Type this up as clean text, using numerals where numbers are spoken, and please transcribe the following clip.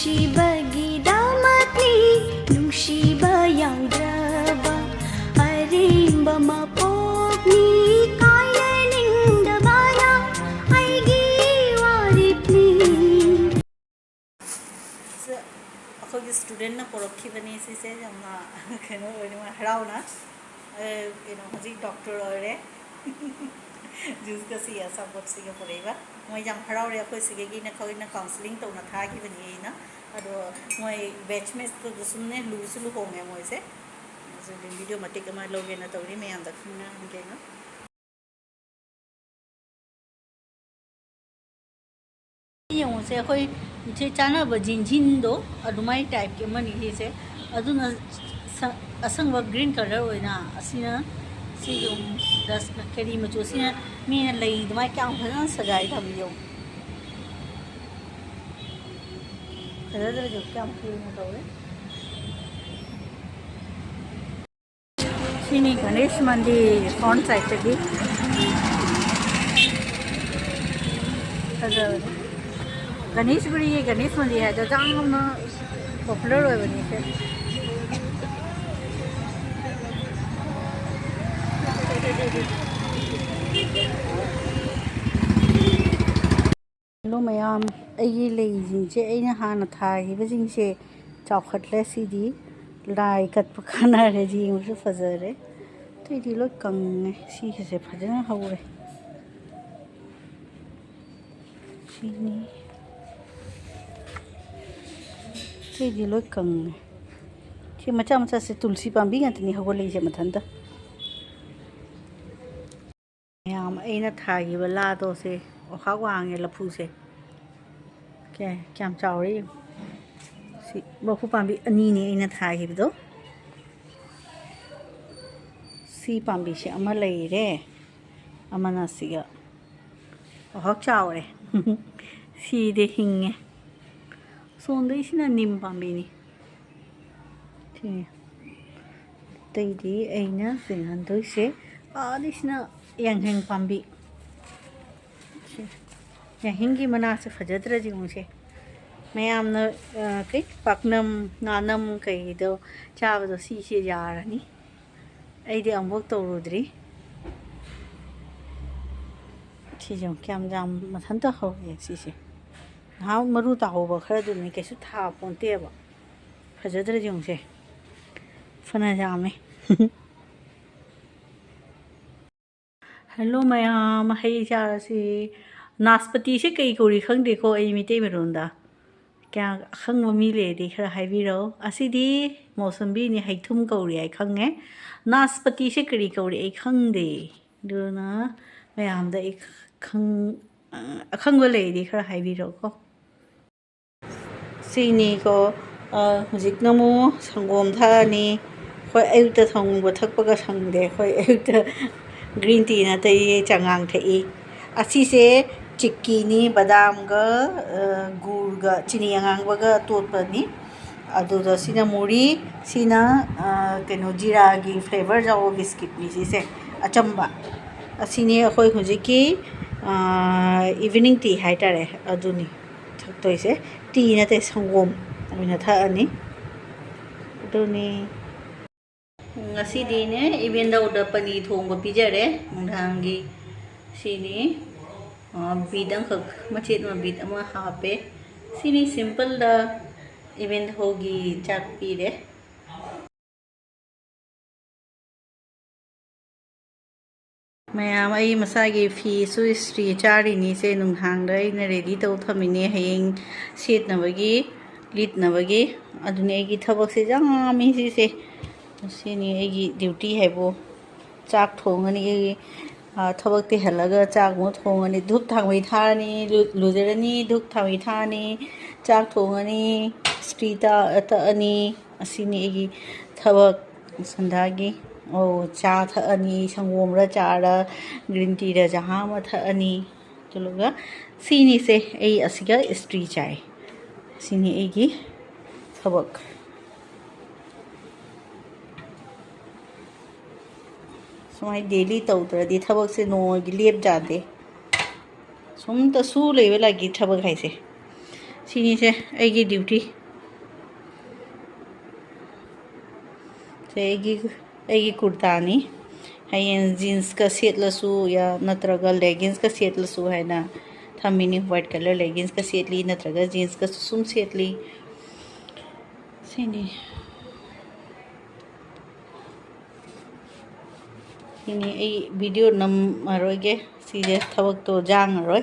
ꯅꯨꯡꯁꯤꯕꯒꯤꯗꯃꯛꯅꯤ ꯅꯨꯡꯁꯤꯕ ꯌꯥꯎꯗ꯭ꯔꯕ ꯑꯔꯦꯝꯕ ꯃꯄꯣꯛꯅꯤ ꯀꯥꯏꯅꯅꯤꯡꯗꯕꯅ ꯑꯩꯒꯤ ꯋꯥꯔꯦꯞꯅꯤ ꯑꯩꯈꯣꯏꯒꯤ ꯁ꯭ꯇꯨꯗꯦꯟꯠꯅ ꯄꯨꯔꯛꯈꯤꯕꯅꯤ ꯁꯤꯁꯦ ꯌꯥꯝꯅ ꯀꯩꯅꯣ ꯑꯣꯏꯅ ꯍꯔꯥꯎꯅ ꯀꯩꯅꯣ ꯍꯧꯖꯤꯛ ꯗꯣꯛꯇꯔ ꯑꯣꯏꯔꯦ ꯖꯨꯁꯀ ꯁꯤꯒ ꯑꯆꯥꯄꯣꯠꯁꯤꯒ ꯄꯨꯔꯛꯏꯕ ꯃꯣꯏ ꯌꯥꯝ ꯍꯔꯥꯎꯔꯦ ꯑꯩꯈꯣꯏ ꯁꯤꯒꯤꯅ ꯑꯩꯈꯣꯏꯅ ꯀꯥꯎꯟꯁꯤꯂꯤꯡ ꯇꯧꯅ ꯊꯥꯈꯤꯕꯅꯤ ꯑꯩꯅ ꯑꯗꯣ ꯃꯣꯏ ꯕꯦꯠꯆꯃꯦꯠꯇꯨꯗꯁꯨꯅꯦ ꯂꯨꯁꯨ ꯂꯨꯍꯣꯡꯉꯦ ꯃꯣꯏꯁꯦ ꯚꯤꯗꯤꯑꯣ ꯃꯇꯦꯛ ꯑꯃ ꯂꯧꯒꯦꯅ ꯇꯧꯔꯤ ꯃꯌꯥꯝꯗ ꯈꯪꯅꯍꯟꯒꯦꯅ ꯌꯦꯡꯉꯨꯁꯦ ꯑꯩꯈꯣꯏ ꯁꯤ ꯆꯥꯅꯕ ꯖꯤꯟꯖꯤꯟꯗꯣ ꯑꯗꯨꯃꯥꯏ ꯇꯥꯏꯞꯀꯤ ꯑꯃꯅꯤ ꯁꯤꯁꯦ ꯑꯗꯨꯅ ꯑꯁꯪꯕ ꯒ꯭ꯔꯤꯟ ꯀꯂꯔ ꯑꯣꯏꯅ ꯑꯁꯤꯅ ꯁꯤꯒꯤ ꯗꯁ ꯀꯦꯔꯤ ꯃꯆꯨ ꯑꯁꯤꯅ ꯃꯤꯅ ꯂꯩ ꯑꯗꯨꯃꯥꯏꯅ ꯀꯌꯥꯝ ꯐꯖꯅ ꯁꯖꯥꯏ ꯊꯝꯕꯤꯌꯣ ꯐꯖꯗ꯭ꯔꯁꯨ ꯀꯌꯥꯝ ꯀ꯭ꯌꯨꯠꯅ ꯇꯧꯋꯦ सिनी गणेश मंदिर फ्रंट साइड की गणेशगुरी गणेश मंदिर है जो जामना पॉपुलर है बनी से हेलो मैम अगी लेजिंगसे अइना हाना थागिबजिंगसे चावखटले सिदी लाई कटप खानारे जिंगसु फजरे तैदी लो कंगे सिसे फजना हौरे सिनी तैदी लो कंगे सि मचा मचा से तुलसी पांबी ngantनी हगो लेजे मथंदा याम अइना थागिबा लादो से ओखा वांगे लफुसे क्या चावरी सी लफु पांबी अनीने अइना थागिबदो सी पांबी से अमा लेरे अमना सिगा ओखा चावरे सी दे हिंगे सोंदे इसिना निम पांबीनी तैदी अइना सिंहंदोइसे आदिसिना यांगहेंग पांबी यांगहेंगी मना से फजद्र जिंगसे मैमना कई पाकनम नानम कईदो चाबदो सीसे यारनी अइदे अम्बोक तौरुद्री सिजम क्याम जाम मथंता हौगे सिसे हाँ मरु ताहोबा खरदुनी कैसु था पोंतेबा फजद्र जिंगसे फना जामे हेलो मैम हई चारसी नासपति से कई कौरी खंगदेको अई मिते मेरोंदा क्या खंग ममी लेदी खरा हाइबिरो असिदी मौसम्बी नि हाइथुम कौरी आई खंगे नासपति से करी कौरी आई खंगदे दुना मैम दा एक खंग लेदी खरा हाइबिरो को सिनी को हुजिक नमो संगोम थानी खोय अयुक्ता संगोम थकपगा संगदे खोय अयुक्ता ग्रीन टी ना तई चंगांग थई असिसे चिक्कीनी बादामगा गुड़गा चिनी अंगांगबगा तोटपनी अदुदा सिना मुरी सिना कनो जीरागी फ्लेवर जाओ बिस्किट नि सिसे अचंबा असिनी अखोय हुजिकी इवनिंग टी हाइटारे अदुनी थक्तोइसे टी नते संगोम ओइना थाअनी अदुनी ngasidiने ibenda uda pani thongba pijare munghangi sini bidang khak machet ma bid ama hape sini simple da event hogi chak pire ma'am आई मसागी फी सु स्ट्री चारिनी से नुंहांग दा इन रेडी तौ थमिने हयेंग सेटनबगी लिटनबगी अदुने की थबक से जामी से सिनी एगी ड्यूटी हैबो चाक थोंगनी थबक ते हलगा चाक मो थोंगनी धूप थांगै थानी लुजरनी धूप थांगै थानी चाक थोंगनी स्ट्रीटा अतअनी असिनी एगी थबक संधागी ओ चा थअनी संगोमरा चारा ग्रीन टी रा जहां म थअनी तुलुगा सिनी से ए असिगा स्ट्री चाय सिनी एगी थबक सुमाई डेली तौद्रदी थबक से नोगी लेप जादे सुम त सु लेवे लागी थबक हाइसे सिनीसे अꯩगी ड्यूटी से अꯩगी कुर्तानी हयें जीन्स का सेटलसु या नत्रगा लेगिंग्स का सेटलसु हैना थमिनी व्हाइट कलर लेगिंग्स का सेटली नत्रगा जीन्स का सुम सेटली सिनी सिनी वीडियो नमरोगे सीजे थबक तो जांगरोय